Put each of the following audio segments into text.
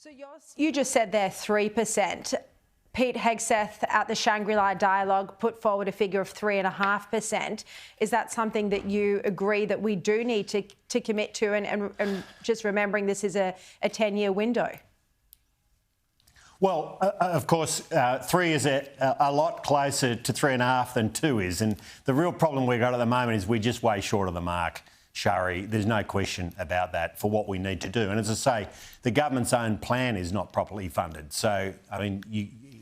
So you just said there 3%. Pete Hegseth at the Shangri-La Dialogue put forward a figure of 3.5%. Is that something that you agree that we do need to commit to, and just remembering this is a 10-year window? Well, of course, 3 is a lot closer to 3.5 than 2 is. And the real problem we've got at the moment is we're just way short of the mark, Sharri. There's no question about that for what we need to do. And as I say, the government's own plan is not properly funded. So, I mean,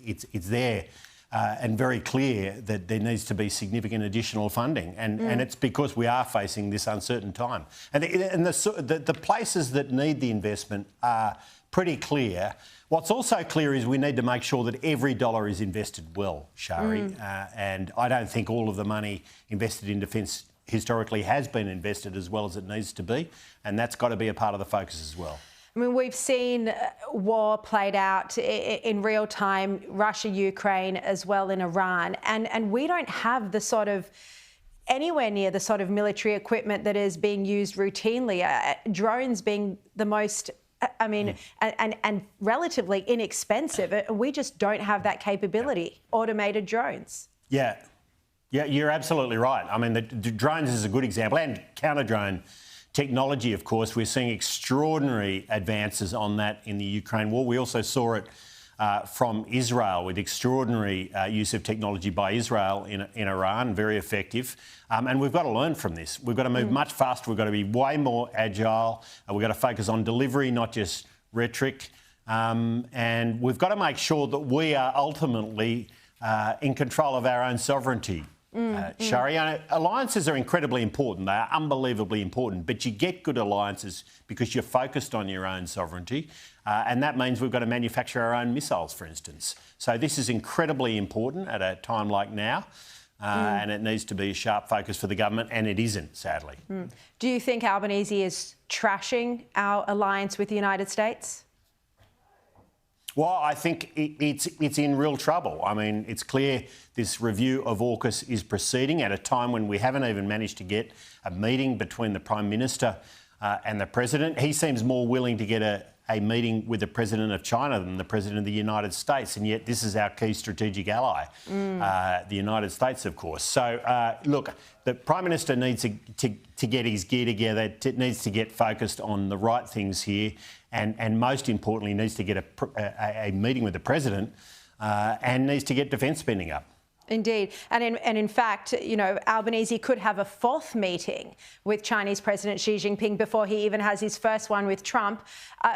it's there and very clear that there needs to be significant additional funding. And it's because we are facing this uncertain time. And the places that need the investment are pretty clear. What's also clear is we need to make sure that every dollar is invested well, Sharri. And I don't think all of the money invested in defence historically has been invested as well as it needs to be. And that's got to be a part of the focus as well. I mean, we've seen war played out in real time, Russia, Ukraine, as well in Iran. And we don't have the sort of anywhere near the sort of military equipment that is being used routinely. Drones being the most, I mean, and relatively inexpensive. We just don't have that capability, automated drones. Yeah, you're absolutely right. I mean, the drones is a good example, and counter-drone technology, of course. We're seeing extraordinary advances on that in the Ukraine war. We also saw it from Israel with extraordinary use of technology by Israel in Iran, very effective. And we've got to learn from this. We've got to move much faster. We've got to be way more agile. We've got to focus on delivery, not just rhetoric. And we've got to make sure that we are ultimately in control of our own sovereignty. Sharri, alliances are incredibly important. They are unbelievably important, but you get good alliances because you're focused on your own sovereignty, and that means we've got to manufacture our own missiles, for instance. So this is incredibly important at a time like now, and it needs to be a sharp focus for the government, and it isn't, sadly. Do you think Albanese is trashing our alliance with the United States? Well, I think it's in real trouble. I mean, it's clear this review of AUKUS is proceeding at a time when we haven't even managed to get a meeting between the Prime Minister and the President. He seems more willing to get a meeting with the President of China than the President of the United States, and yet this is our key strategic ally, the United States, of course. So, look, the Prime Minister needs to get his gear together, needs to get focused on the right things here, and most importantly, needs to get a meeting with the President and needs to get defence spending up. Indeed. And in fact, you know, Albanese could have a 4th meeting with Chinese President Xi Jinping before he even has his first one with Trump,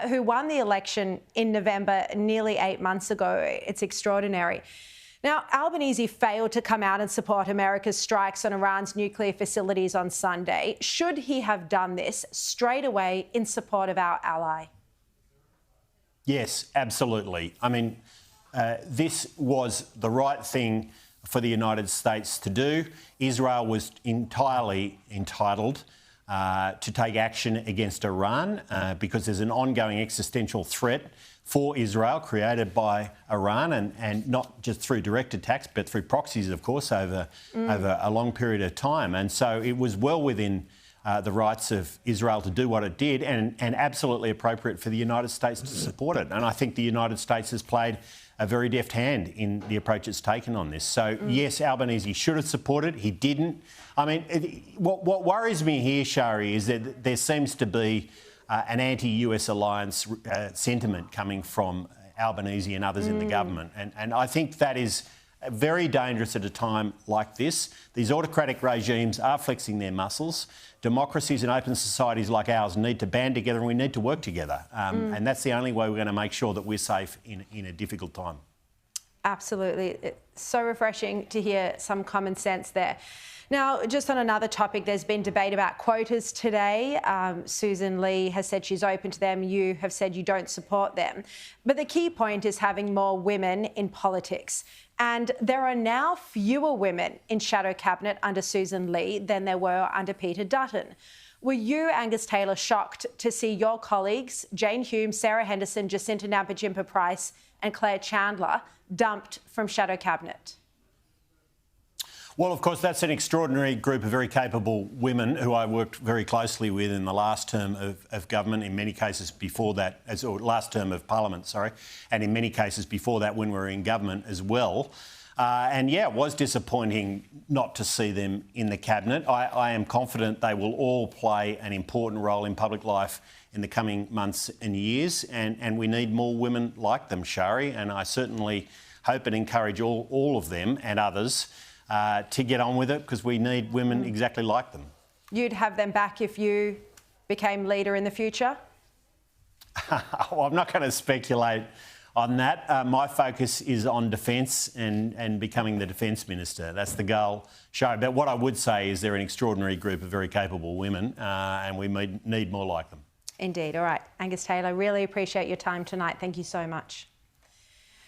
who won the election in November nearly 8 months ago. It's extraordinary. Now, Albanese failed to come out and support America's strikes on Iran's nuclear facilities on Sunday. Should he have done this straight away in support of our ally? Yes, absolutely. I mean, this was the right thing for the United States to do. Israel was entirely entitled to take action against Iran because there's an ongoing existential threat for Israel created by Iran, and not just through direct attacks, but through proxies, of course, over a long period of time. And so it was well within the rights of Israel to do what it did, and absolutely appropriate for the United States to support it. And I think the United States has played a very deft hand in the approach it's taken on this. So, yes, Albanese should have supported. He didn't. I mean, what worries me here, Sharri, is that there seems to be an anti-US alliance sentiment coming from Albanese and others in the government. And I think that is very dangerous at a time like this. These autocratic regimes are flexing their muscles. Democracies and open societies like ours need to band together, and we need to work together. And that's the only way we're going to make sure that we're safe in a difficult time. Absolutely. It's so refreshing to hear some common sense there. Now, just on another topic, there's been debate about quotas today. Susan Lee has said she's open to them. You have said you don't support them. But the key point is having more women in politics. And there are now fewer women in shadow cabinet under Susan Lee than there were under Peter Dutton. Were you, Angus Taylor, shocked to see your colleagues, Jane Hume, Sarah Henderson, Jacinta Nampijinpa-Price and Claire Chandler, dumped from shadow cabinet? Well, of course, that's an extraordinary group of very capable women who I worked very closely with in the last term of government, in many cases before that, or last term of Parliament, sorry, and in many cases before that when we were in government as well. And yeah, it was disappointing not to see them in the cabinet. I am confident they will all play an important role in public life in the coming months and years, and we need more women like them, Sharri, and I certainly hope and encourage all of them and others to get on with it, because we need women exactly like them. You'd have them back if you became leader in the future? Well, I'm not going to speculate on that. My focus is on defence and becoming the Defence Minister. That's the goal, Sharri. But what I would say is they're an extraordinary group of very capable women, and we need more like them. Indeed. All right. Angus Taylor, really appreciate your time tonight. Thank you so much.